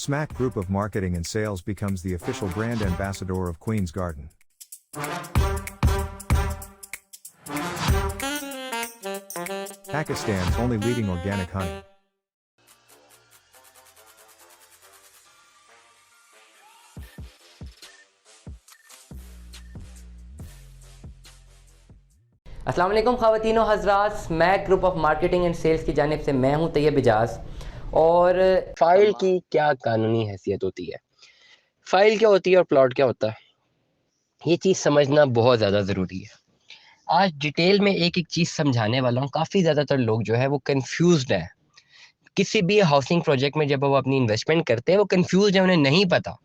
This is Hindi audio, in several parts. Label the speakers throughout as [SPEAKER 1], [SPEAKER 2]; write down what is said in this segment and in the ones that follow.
[SPEAKER 1] Smack Group of Marketing and Sales becomes the official brand ambassador of Queen's Garden. Pakistan's only leading organic honey.
[SPEAKER 2] अस्सलाम वालेकुम ख़वातीन व हज़रात, Smack group of marketing and sales की जानिब से मैं हूं तैयब इजाज़। और फ़ाइल की क्या कानूनी हैसियत होती है, फ़ाइल क्या होती है और प्लॉट क्या होता है, ये चीज़ समझना बहुत ज़्यादा ज़रूरी है। आज डिटेल में एक एक चीज़ समझाने वाला हूँ। काफ़ी ज़्यादातर लोग जो है वो कन्फ्यूज़्ड हैं। किसी भी हाउसिंग प्रोजेक्ट में जब वो अपनी इन्वेस्टमेंट करते हैं वो कन्फ्यूज़ है, उन्हें नहीं पता।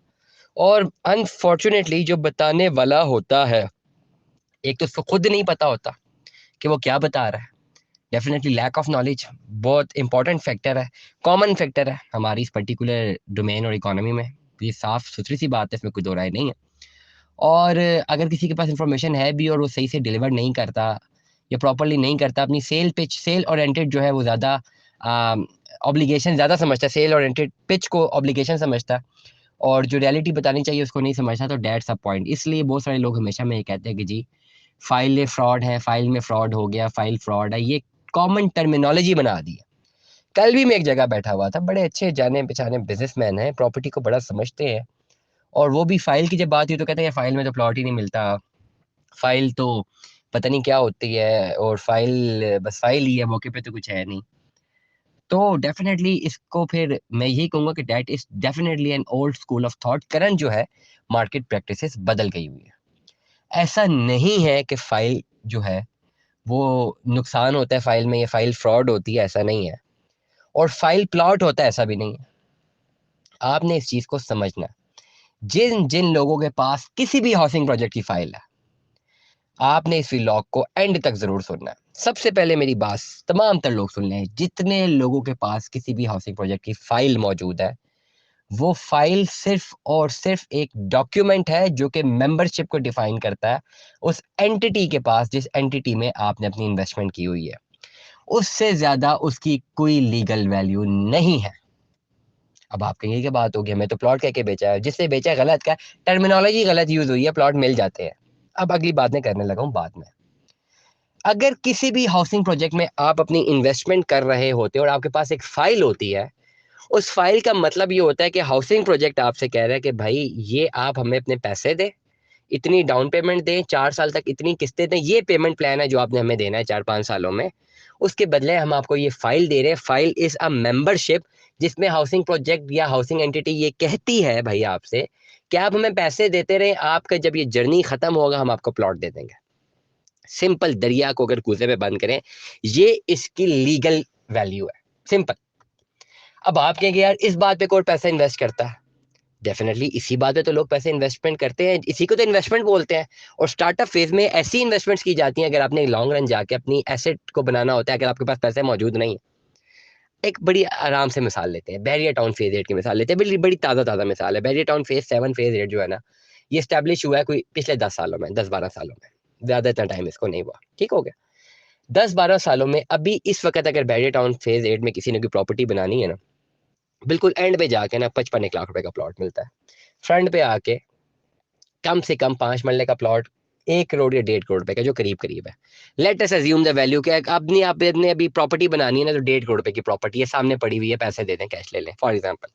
[SPEAKER 2] और अनफॉर्चुनेटली जो बताने वाला होता है, एक तो उसको खुद नहीं पता होता कि वो क्या बता रहा है। डेफिनेटली लैक ऑफ नॉलेज बहुत इंपॉर्टेंट फैक्टर है, कॉमन फैक्टर है हमारी इस पर्टिकुलर डोमेन और इकोनॉमी में। ये साफ सुथरी सी बात है, इसमें कोई दो राय नहीं है। और अगर किसी के पास इंफॉर्मेशन है भी और वो सही से डिलीवर नहीं करता या प्रॉपरली नहीं करता, अपनी सेल ओरिएंटेड जो है वो ज़्यादा ऑब्लिगेशन ज़्यादा समझता है, सेल ओरिएंटेड पिच को ऑब्लिगेशन समझता है और जो रियलिटी बतानी चाहिए उसको नहीं समझता, तो डेट्स अ पॉइंट। इसलिए बहुत सारे लोग हमेशा में ये कहते हैं कि जी फाइल में फ्रॉड है, फाइल में फ्रॉड हो गया, फाइल फ्रॉड है। ये कॉमन टर्मिनोलॉजी बना दी है। कल भी मैं एक जगह बैठा हुआ था, बड़े अच्छे जाने पहचाने बिजनेसमैन हैं, प्रॉपर्टी को बड़ा समझते हैं, और वो भी फाइल की जब बात हुई तो कहते हैं फाइल में तो प्लॉट ही नहीं मिलता, फाइल तो पता नहीं क्या होती है, और फाइल बस फाइल ही है, मौके पे तो कुछ है नहीं। तो डेफिनेटली इसको फिर मैं यही कहूँगा कि that is definitely an old school of thought. Current जो है मार्केट प्रैक्टिसेस बदल गई हुई है। ऐसा नहीं है कि फाइल जो है वो नुकसान होता है फाइल में, ये फाइल फ्रॉड होती है, ऐसा नहीं है। और फाइल प्लॉट होता है, ऐसा भी नहीं है। आपने इस चीज़ को समझना है। जिन जिन लोगों के पास किसी भी हाउसिंग प्रोजेक्ट की फाइल है, आपने इस व्लॉग को एंड तक जरूर सुनना है। सबसे पहले मेरी बात तमाम तर लोग सुन लें, जितने लोगों के पास किसी भी हाउसिंग प्रोजेक्ट की फाइल मौजूद है, वो फाइल सिर्फ और सिर्फ एक डॉक्यूमेंट है जो कि मेंबरशिप को डिफाइन करता है उस एंटिटी के पास जिस एंटिटी में आपने अपनी इन्वेस्टमेंट की हुई है। उससे ज्यादा उसकी कोई लीगल वैल्यू नहीं है। अब आप कहेंगे कि बात होगी, हमें तो प्लॉट कह के बेचा है, जिससे बेचा गलत का, टर्मिनोलॉजी गलत यूज हुई है, प्लॉट मिल जाते हैं। अब अगली बात मैं करने लगा हूँ बाद में। अगर किसी भी हाउसिंग प्रोजेक्ट में आप अपनी इन्वेस्टमेंट कर रहे होते और आपके पास एक फाइल होती है, उस फाइल का मतलब ये होता है कि हाउसिंग प्रोजेक्ट आपसे कह रहा है कि भाई ये आप हमें अपने पैसे दें, इतनी डाउन पेमेंट दें, 4 साल तक इतनी किस्तें दें, ये पेमेंट प्लान है जो आपने हमें देना है 4-5 सालों में। उसके बदले हम आपको ये फाइल दे रहे हैं। फाइल इज अ मेंबरशिप, जिसमें हाउसिंग प्रोजेक्ट या हाउसिंग एंटिटी ये कहती है भाई आपसे कि आप हमें पैसे देते रहें, आपका जब ये जर्नी खत्म होगा हम आपको प्लॉट दे देंगे। सिंपल, दरिया को अगर कूजे पे बंद करें, ये इसकी लीगल वैल्यू है, सिंपल। अब आप कहेंगे यार इस बात पे कौन पैसा इन्वेस्ट करता है? डेफिनेटली इसी बात पे तो लोग पैसे इन्वेस्टमेंट करते हैं, इसी को तो इन्वेस्टमेंट बोलते हैं। और स्टार्टअप फेज में ऐसी इन्वेस्टमेंट्स की जाती हैं अगर आपने लॉन्ग रन जाके अपनी एसेट को बनाना होता है, अगर आपके पास पैसे मौजूद नहीं है। एक बड़ी आराम से मिसाल लेते हैं, बैरियर टाउन फेज 8 की मिसाल लेते हैं, बड़ी बड़ी ताज़ा ताज़ा मिसाल है। बैरियर टाउन फेज 7 फेज 8 जो है ना, ये स्टैब्लिश हुआ है कोई पिछले 10 सालों में, 10-12 सालों में, ज़्यादा इतना टाइम इसको नहीं हुआ, ठीक हो गया। 10-12 सालों में अभी इस वक्त अगर बैरियर टाउन फेज 8 में किसी ने कोई प्रॉपर्टी बनानी है ना, बिल्कुल एंड पे जाके ना 55 लाख रुपए का प्लॉट मिलता है। फ्रंट पे आके कम से कम 5 मरले का प्लॉट 1 करोड़ या 1.5 करोड़ रुपए का, जो करीब करीब है। Let us assume the value क्या है, अपनी आपने अभी प्रॉपर्टी बनानी है ना, तो 1.5 करोड़ रुपए की प्रॉपर्टी है, सामने पड़ी हुई है, पैसे दे दें, कैश ले लें फॉर एग्जाम्पल।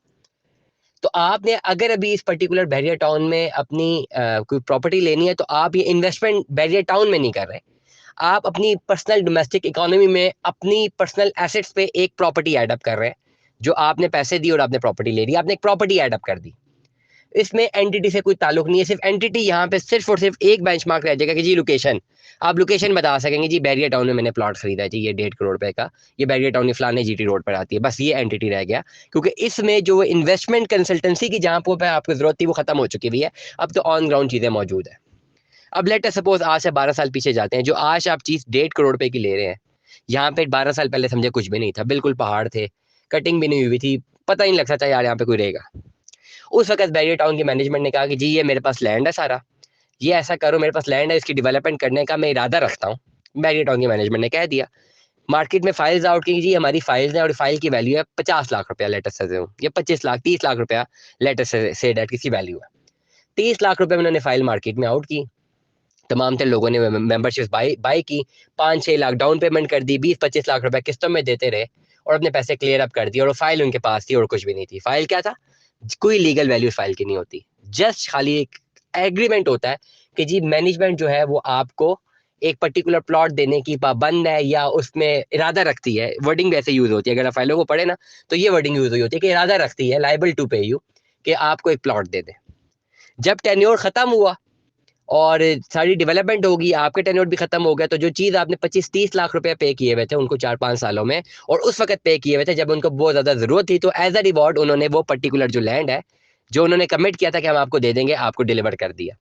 [SPEAKER 2] तो आपने अगर अभी इस पर्टिकुलर बैरियर टाउन में अपनी कोई प्रॉपर्टी लेनी है, तो आप ये इन्वेस्टमेंट बैरियर टाउन में नहीं कर रहे, आप अपनी पर्सनल डोमेस्टिक इकोनॉमी में अपनी पर्सनल एसेट्स पे एक प्रॉपर्टी एड अप कर रहे हैं। जो आपने पैसे दिए और आपने प्रॉपर्टी ले ली, आपने एक प्रॉपर्टी एड अप कर दी। इसमें एंटिटी से कोई ताल्लुक नहीं है, सिर्फ एंटिटी यहाँ पे सिर्फ और सिर्फ एक बेंचमार्क रह जाएगा कि जी लोकेशन, आप लोकेशन बता सकेंगे जी बैरियर टाउन में मैंने प्लॉट खरीदा है जी, ये 1.5 करोड़ रुपए का, ये बैरियर टाउन फलाने जीटी रोड पर आती है, बस ये एंटिटी रह गया। क्योंकि इसमें जो इन्वेस्टमेंट कंसल्टेंसी की जहाँ पर आपको जरूरत थी वो खत्म हो चुकी हुई है, अब तो ऑन ग्राउंड चीजें मौजूद है। अब लेट सपोज आज से 12 साल पीछे जाते हैं, जो आज आप चीज 1.5 करोड़ रुपए की ले रहे हैं, यहाँ पे 12 साल पहले समझे कुछ भी नहीं था, बिल्कुल पहाड़ थे, कटिंग भी नहीं हुई थी, पता ही नहीं लगता था यार यहाँ पे कोई रहेगा। उस वक्त बैरियर टाउन की मैनेजमेंट ने कहा कि जी ये मेरे पास लैंड है सारा, ये ऐसा करो, मेरे पास लैंड है, इसकी डेवलपमेंट करने का मैं इरादा रखता हूँ। बैरियर टाउन की मैनेजमेंट ने कह दिया मार्केट में फाइल्स आउट की जी, हमारी फाइल्स हैं और फाइल की वैल्यू है 50 लाख रुपया लेटेस्ट से हूँ, या 25 लाख 30 लाख रुपया लेटेस्ट से डेट किसी वैल्यू है। 30 लाख रुपए में उन्होंने फाइल मार्केट में आउट की, तमाम तरह लोगों ने मेंबरशिप बाई की, 5-6 लाख डाउन पेमेंट कर दी, 20-25 लाख रुपए किस्तों में देते रहे और अपने पैसे क्लियर अप कर दिए, और फाइल उनके पास थी और कुछ भी नहीं थी। फाइल क्या था? कोई लीगल वैल्यू फाइल की नहीं होती, जस्ट खाली एक एग्रीमेंट होता है कि जी मैनेजमेंट जो है वो आपको एक पर्टिकुलर प्लॉट देने की पाबंद है या उसमें इरादा रखती है। वर्डिंग वैसे यूज होती है, अगर आप फाइलों को पढ़े ना तो ये वर्डिंग यूज हुई होती है कि इरादा रखती है, लाइबल टू पे यू, कि आपको एक प्लॉट दे दे। जब टेन्योर खत्म हुआ और सारी डेवलपमेंट होगी, आपके टेन्योर भी खत्म हो गया, तो जो चीज आपने 25-30 लाख रुपए पे किए हुए थे उनको 4-5 सालों में, और उस वक्त पे किए हुए थे जब उनको बहुत ज्यादा जरूरत थी, तो एज अ रिवॉर्ड उन्होंने वो पर्टिकुलर जो लैंड है जो उन्होंने कमिट किया था कि हम आपको दे देंगे, आपको डिलीवर कर दिया।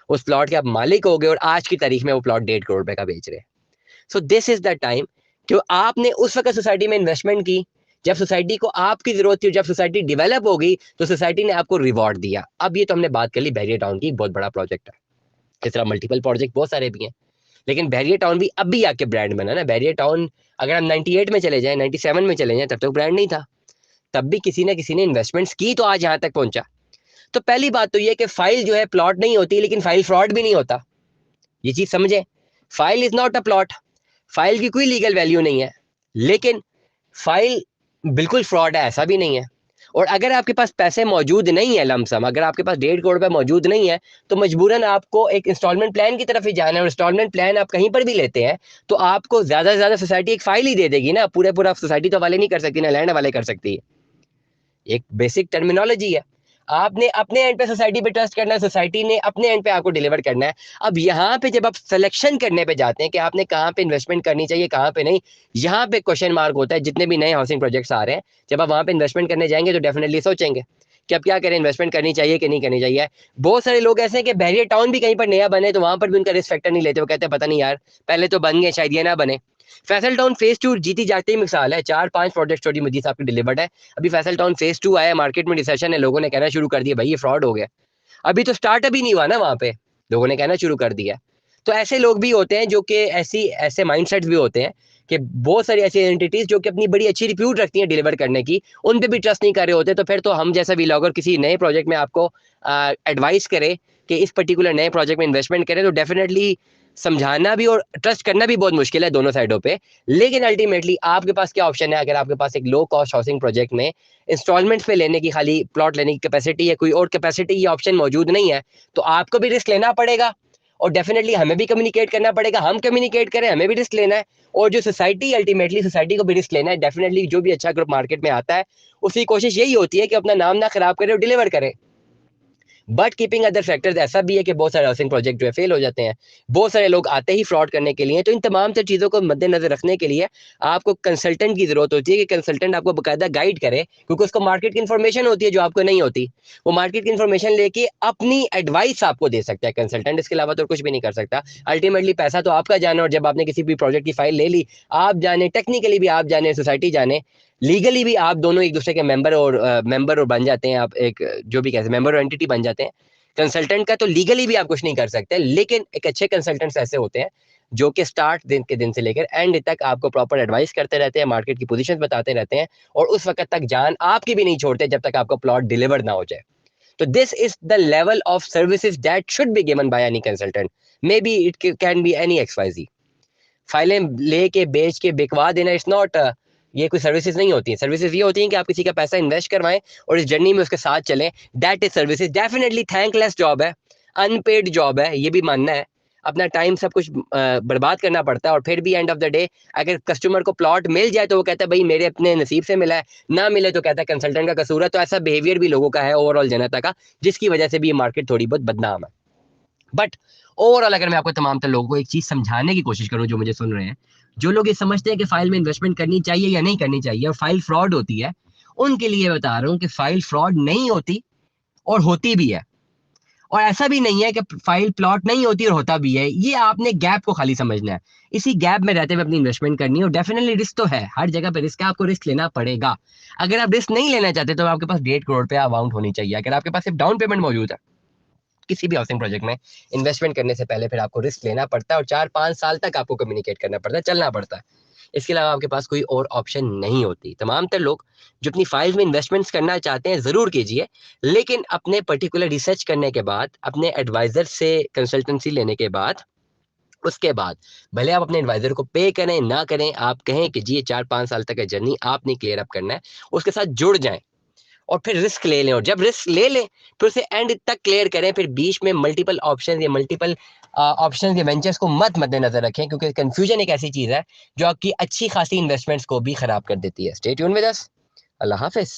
[SPEAKER 2] उस प्लॉट के आप मालिक हो गए और आज की तारीख में वो प्लॉट 1.5 करोड़ रुपए का बेच रहे हैं। So this is the time कि आपने उस वक्त सोसाइटी में इन्वेस्टमेंट की जब सोसाइटी को आपकी जरूरत थी, जब सोसाइटी डेवलप हो गई तो सोसाइटी ने आपको रिवॉर्ड दिया। अब ये तो हमने बात कर ली बैरियर टाउन की, बहुत बड़ा प्रोजेक्ट है, इस तरह मल्टीपल प्रोजेक्ट बहुत सारे भी हैं, लेकिन बैरियर टाउन भी अब भी आके ब्रांड बना ना। बैरियर टाउन अगर हम 98 में चले जाएं, 97 में चले जाएं, तब तक ब्रांड नहीं था, तब भी किसी ना किसी ने इन्वेस्टमेंट्स की तो आज यहाँ तक पहुंचा। तो पहली बात तो ये कि फाइल जो है प्लॉट नहीं होती, लेकिन फाइल फ्रॉड भी नहीं होता, ये चीज समझे। File is not a plot, file की कोई लीगल वैल्यू नहीं है, लेकिन फाइल बिल्कुल फ्रॉड है ऐसा भी नहीं है। और अगर आपके पास पैसे मौजूद नहीं है लमसम, अगर आपके पास 1.5 करोड़ रुपए मौजूद नहीं है, तो मजबूरन आपको एक इंस्टॉलमेंट प्लान की तरफ ही जाना है, और इंस्टॉलमेंट प्लान आप कहीं पर भी लेते हैं तो आपको ज्यादा से ज्यादा सोसाइटी एक फाइल ही दे देगी ना, पूरा सोसाइटी तो वाले नहीं कर सकती ना, लैंड वाले कर सकती है। एक बेसिक टर्मिनोलॉजी है। आपने अपने एंड पे सोसाइटी पे ट्रस्ट करना है, सोसाइटी ने अपने एंड पे आपको डिलीवर करना है। अब यहाँ पे जब आप सिलेक्शन करने पे जाते हैं कि आपने कहाँ पे इन्वेस्टमेंट करनी चाहिए कहाँ पे नहीं, यहाँ पे क्वेश्चन मार्क होता है। जितने भी नए हाउसिंग प्रोजेक्ट्स आ रहे हैं, जब आप वहाँ पे इन्वेस्टमेंट करने जाएंगे तो डेफिनेटली सोचेंगे कि अब क्या करें, इन्वेस्टमेंट करनी चाहिए कि नहीं करनी चाहिए। बहुत सारे लोग ऐसे हैं कि बैरियर टाउन भी कहीं पर नया बने तो वहां पर भी उनका रिस्क फैक्टर नहीं लेते, वो कहते हैं पता नहीं यार, पहले तो बन गए, शायद ये ना बने। फैसल टाउन फेज 2 जीती जागती मिसाल है, 4-5 प्रोजेक्ट छोटी मुझी साहब की डिलीवर्ड है। अभी फैसल टाउन फेज 2 आया, मार्केट में रिसेशन है, लोगों ने कहना शुरू कर दिया भाई ये फ्रॉड हो गया। अभी तो स्टार्टअप ही नहीं हुआ ना वहां पे, लोगों ने कहना शुरू कर दिया। तो ऐसे लोग भी होते हैं जो कि ऐसे माइंडसेट भी होते हैं कि बहुत सारी ऐसी एंटिटीज जो कि अपनी बड़ी अच्छी रिप्यूट रखती हैं डिलीवर करने की, उन पे भी ट्रस्ट नहीं कर रहे होते। तो फिर तो हम जैसा भी व्लॉगर किसी नए प्रोजेक्ट में आपको एडवाइस करे कि इस पर्टिकुलर नए प्रोजेक्ट में इन्वेस्टमेंट करें, तो डेफिनेटली समझाना भी और ट्रस्ट करना भी बहुत मुश्किल है दोनों साइडों पे। लेकिन अल्टीमेटली आपके पास क्या ऑप्शन है? अगर आपके पास एक लो कॉस्ट हाउसिंग प्रोजेक्ट में इंस्टॉलमेंट्स पे लेने की, खाली प्लॉट लेने की कैपेसिटी है, कोई और कैपेसिटी या ऑप्शन मौजूद नहीं है, तो आपको भी रिस्क लेना पड़ेगा और डेफिनेटली हमें भी कम्युनिकेट करना पड़ेगा। हम कम्युनिकेट करें, हमें भी रिस्क लेना है, और जो सोसाइटी, अल्टीमेटली सोसाइटी को भी रिस्क लेना है। डेफिनेटली जो भी अच्छा ग्रुप मार्केट में आता है उसकी कोशिश यही होती है कि अपना नाम ना खराब करे और डिलीवर करे। बट कीपिंग अदर फैक्टर्स, ऐसा भी है कि बहुत सारे हाउसिंग प्रोजेक्ट जो है फेल हो जाते हैं, बहुत सारे लोग आते ही फ्रॉड करने के लिए। तो इन तमाम से चीज़ों को मद्देनजर रखने के लिए आपको कंसल्टेंट की जरूरत होती है कि कंसल्टेंट आपको बाकायदा गाइड करे, क्योंकि उसको मार्केट की इन्फॉर्मेशन होती है जो आपको नहीं होती। वो मार्केट की इन्फॉर्मेशन लेके अपनी एडवाइस आपको दे सकता है कंसल्टेंट, इसके अलावा तो कुछ भी नहीं कर सकता। अल्टीमेटली पैसा तो आपका जाना, और जब आपने किसी भी प्रोजेक्ट की फाइल ले ली, आप जाने, टेक्निकली भी आप जाने, सोसाइटी जाने, लीगली भी आप दोनों एक दूसरे के मेंबर और बन जाते हैं, आप एक जो भी कहते हैं मेंबर और एंटिटी बन जाते हैं। कंसल्टेंट का तो लीगली भी आप कुछ नहीं कर सकते, लेकिन एक अच्छे कंसल्टेंट्स ऐसे होते हैं जो कि स्टार्ट दिन से लेकर एंड तक आपको प्रॉपर एडवाइस करते रहते हैं, मार्केट की पोजीशंस बताते रहते हैं, और उस वक्त तक जान आपकी भी नहीं छोड़ते जब तक आपका प्लॉट डिलीवर ना हो जाए। तो this is the level of services that should be given by any consultant, may be it can be any XYZ। फाइलें लेके बेच के बिकवा देना, इट्स नॉट, ये कोई सर्विसेज नहीं होती है। सर्विसेज ये होती हैं कि आप किसी का पैसा इन्वेस्ट करवाएं और इस जर्नी में उसके साथ चलें, that is services. Definitely thankless job है, अनपेड जॉब है, ये भी मानना है। अपना टाइम सब कुछ बर्बाद करना पड़ता है, और फिर भी एंड ऑफ द डे अगर कस्टमर को प्लॉट मिल जाए तो वो कहता है भाई मेरे अपने नसीब से मिला है, ना मिले तो कहता है कंसल्टेंट का कसूर है। तो ऐसा बिहेवियर भी लोगों का है ओवरऑल जनता का, जिसकी वजह से भी ये मार्केट थोड़ी बहुत बदनाम है। बट ओवरऑल अगर मैं आपको तमाम तर लोगों को एक चीज समझाने की कोशिश करूं, जो मुझे सुन रहे हैं, जो लोग ये समझते हैं कि फाइल में इन्वेस्टमेंट करनी चाहिए या नहीं करनी चाहिए और फाइल फ्रॉड होती है, उनके लिए बता रहा हूं कि फाइल फ्रॉड नहीं होती और होती भी है। और ऐसा भी नहीं है कि फाइल प्लॉट नहीं होती और होता भी है, ये आपने गैप को खाली समझना है। इसी गैप में रहते हुए अपनी इन्वेस्टमेंट करनी है। और डेफिनेटली रिस्क तो है, हर जगह पे रिस्क है, आपको रिस्क लेना पड़ेगा। अगर आप रिस्क नहीं लेना चाहते तो आपके पास 1.5 करोड़ रुपया अमाउंट होनी चाहिए। अगर आपके पास सिर्फ डाउन पेमेंट मौजूद है, किसी भी हाउसिंग प्रोजेक्ट में इन्वेस्टमेंट करने से पहले फिर आपको रिस्क लेना पड़ता है, और 4-5 साल तक आपको कम्युनिकेट करना पड़ता है, चलना पड़ता है। इसके अलावा आपके पास कोई और ऑप्शन नहीं होती। तमाम तर लोग जो अपनी फाइल्स में इन्वेस्टमेंट्स करना चाहते हैं ज़रूर कीजिए, लेकिन अपने पर्टिकुलर रिसर्च करने के बाद, अपने एडवाइज़र से कंसल्टेंसी लेने के बाद, उसके बाद भले आप अपने एडवाइज़र को पे करें ना करें, आप कहें कि जी ये 4-5 साल तक का जर्नी आपने क्लियर अप करना है, उसके साथ जुड़ जाएँ और फिर रिस्क ले लें, और जब रिस्क ले लें फिर उसे एंड तक क्लियर करें। फिर बीच में मल्टीपल ऑप्शन या मल्टीपल ऑप्शन या वेंचर्स को मत मद्देनजर रखें, क्योंकि कंफ्यूजन एक ऐसी चीज़ है जो आपकी अच्छी खासी इन्वेस्टमेंट्स को भी खराब कर देती है। Stay tune with us. Allah हाफिज़।